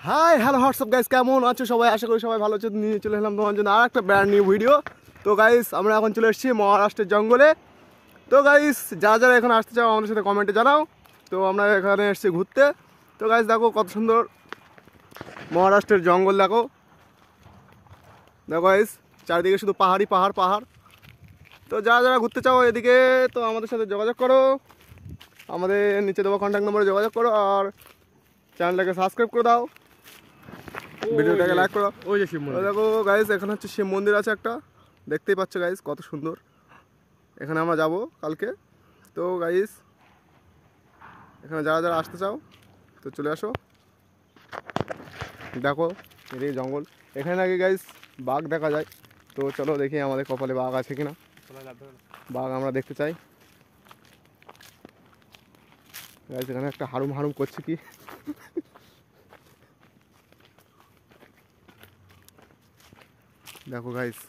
Hi hello WhatsApp guys, কেমন আছো সবাই? আশা করি সবাই ভালো আছো। নিয়ে চলে এলাম তোমার জন্য আর একটা ব্র্যান্ড নিউ ভিডিও। তো গাইস, আমরা এখন চলে এসেছি মহারাষ্ট্রের জঙ্গলে। তো গাইস, যারা যারা এখানে আসতে চাও আমাদের সাথে কমেন্টে জানাও। তো আমরা এখানে এসেছি ঘুরতে। তো গাইস দেখো কত সুন্দর মহারাষ্ট্রের জঙ্গল, দেখো দেখো গাইস, চারিদিকে শুধু পাহাড়ই পাহাড় পাহাড়। তো যারা যারা ঘুরতে চাও এদিকে, তো আমাদের সাথে যোগাযোগ করো। আমাদের নিচে দেওয়া কন্ট্যাক্ট নম্বরে যোগাযোগ করো আর চ্যানেলটাকে সাবস্ক্রাইব করে দাও, ভিডিওটাকে লাইক করো। ওই যে শিব মন্দির। দেখো গাইস, এখানে হচ্ছে শিব মন্দির আছে একটা, দেখতেই পাচ্ছ গাইস কত সুন্দর। এখানে আমরা যাব কালকে। তো গাইস, এখানে যারা যারা আসতে চাও তো চলে আসো। দেখো এদিকে জঙ্গল, এখানে নাকি গাইস বাঘ দেখা যায়। তো চলো দেখি আমাদের কপালে বাঘ আছে কিনা। বাঘ আমরা দেখতে চাই। গাইস এখানে একটা হারুম হারুম করছে কি। দেখো গাইস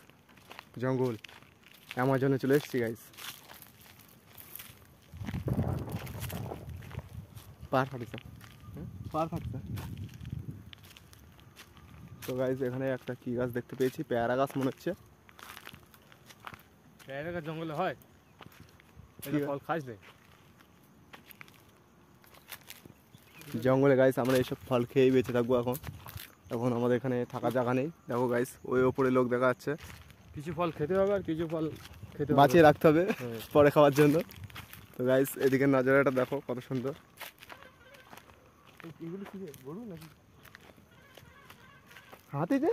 জঙ্গল, অ্যামাজনে চলে এসেছি গাইস। পার ফাটছে, পার ফাটছে। তো গাইস এখানে একটা কি গাছ দেখতে পেয়েছি, পেয়ারা গাছ মনে হচ্ছে। পেয়ারা গাছ জঙ্গলে হয়? এটা ফল খাস রে জঙ্গলে গাইস, আমরা এইসব ফল খেয়েই বেঁচে থাকবো। এখন এখন আমাদের এখানে থাকা জায়গা নেই। দেখো গাইস ওই ওপরে লোক দেখা যাচ্ছে। কিছু ফল খেতে হবে আর কিছু ফল খেতে বাঁচিয়ে রাখতে হবে পরে খাওয়ার জন্য। তো গাইস এদিকে নজারাটা দেখো কত সুন্দর। এগুলো কি গরু নাকি? হাতি যে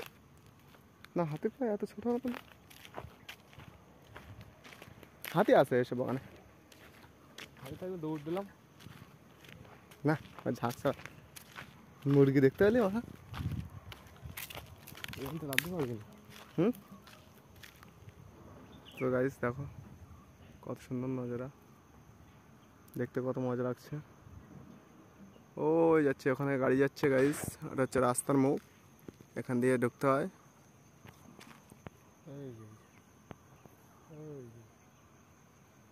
না, হাতি প্রায় এত ছোট মতন হাতি আছে এসব বাগানে। হাতি থাকলে দৌড় দিলাম না, ঝাঁকছা মুরগি দেখতে পেলি ওরা। এখান থেকে লাভ পারবে না। তো গাইস দেখো কত সুন্দর নজারা, দেখতে কত মজা লাগছে। ওই যাচ্ছে, ওখানে গাড়ি যাচ্ছে গাইস। এটা হচ্ছে রাস্তার মুখ, এখান দিয়ে ঢুকতে হয়।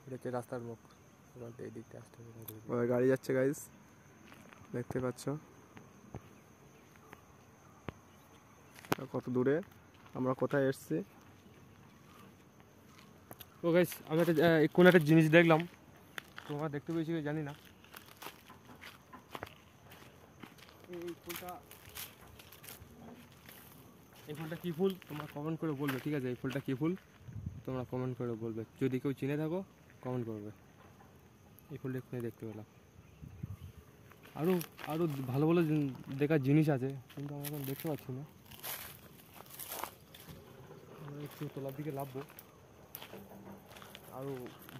এটা হচ্ছে রাস্তার মুখ, এই দিকটা আসতে হবে। ওই গাড়ি যাচ্ছে গাইস, দেখতে পাচ্ছ কত দূরে, আমরা কোথায় এসেছি। ও গাইস, আমি একটা কোন একটা জিনিস দেখলাম, তোমরা দেখতে পেয়েছি জানি না। এই ফুলটা কি ফুল তোমরা কমেন্ট করে বলবে, ঠিক আছে? এই ফুলটা কি ফুল তোমরা কমেন্ট করে বলবে, যদি কেউ চিনে থাকো কমেন্ট করবে। এই ফুলটা এখানে দেখতে পেলাম। আরও আরও ভালো ভালো দেখার জিনিস আছে, কিন্তু আমরা এখন দেখতে পাচ্ছি না। আমরা একটু তোলার দিকে লাভবো, আরও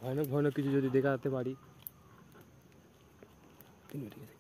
ভয়ানক ভয়ানক কিছু যদি দেখাতে পারি। 3 মিনিট, ঠিক আছে।